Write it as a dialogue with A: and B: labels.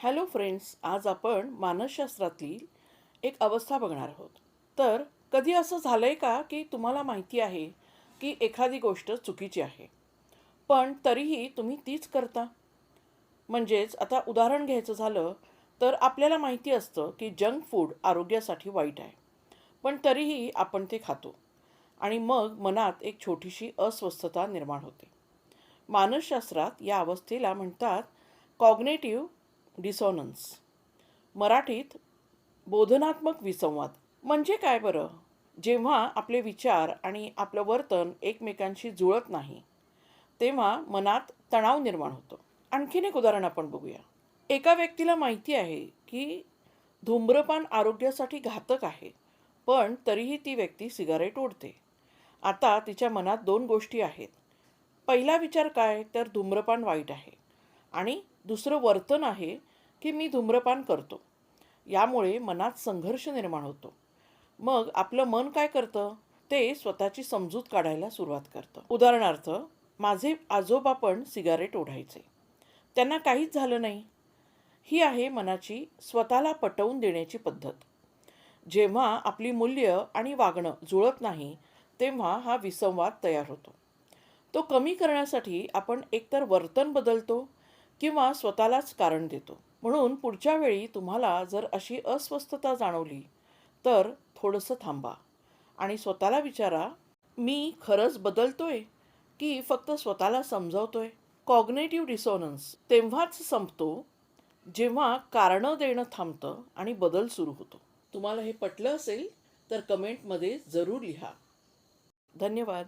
A: Hello friends, आज आपण मानसशास्त्रातील एक अवस्था बघणार आहोत. तर कधी असं झालंय का की तुम्हाला माहिती आहे की एखादी गोष्ट चुकीची आहे, पण तरीही तुम्ही तीच करता? म्हणजेच आता उदाहरण घ्यायचं झालं तर आपल्याला माहिती असतं की जंक फूड आरोग्यासाठी वाईट आहे, पण तरीही आपण ते खातो आणि मग मनात एक छोटीशी अस्वस्थता निर्माण होते. मानसशास्त्रात या अवस्थेला म्हणतात कॉग्नेटिव्ह डिसॉनन्स, मराठीत बोधनात्मक विसंवाद. म्हणजे काय बरं? जेव्हा आपले विचार आणि आपलं वर्तन एकमेकांशी जुळत नाही, तेव्हा मनात तणाव निर्माण होतो. आणखीन एक उदाहरण आपण बघूया. एका व्यक्तीला माहिती आहे की धूम्रपान आरोग्यासाठी घातक आहे, पण तरीही ती व्यक्ती सिगारेट ओढते. आता तिच्या मनात दोन गोष्टी आहेत. पहिला विचार काय, तर धूम्रपान वाईट आहे, आणि दुसरं वर्तन आहे की मी धूम्रपान करतो. यामुळे मनात संघर्ष निर्माण होतो. मग आपलं मन काय करतं, ते स्वतःची समजूत काढायला सुरुवात करतं. उदाहरणार्थ, माझे आजोबा पण सिगारेट ओढायचे, त्यांना काहीच झालं नाही. ही आहे मनाची स्वतःला पटवून देण्याची पद्धत. जेव्हा आपली मूल्य आणि वागणं जुळत नाही, तेव्हा हा विसंवाद तयार होतो. तो कमी करण्यासाठी आपण एकतर वर्तन बदलतो किंवा स्वतःलाच कारण देतो. म्हणून पुढच्या वेळी तुम्हाला जर अशी अस्वस्थता जाणवली, तर थोडंसं थांबा आणि स्वतःला विचारा, मी खरंच बदलतोय की फक्त स्वतःला समजावतोय? कॉग्नेटिव्ह डिसॉनन्स तेव्हाच संपतो जेव्हा कारणं देणं थांबतं आणि बदल सुरू होतो. तुम्हाला हे पटलं असेल तर कमेंटमध्ये जरूर लिहा. धन्यवाद.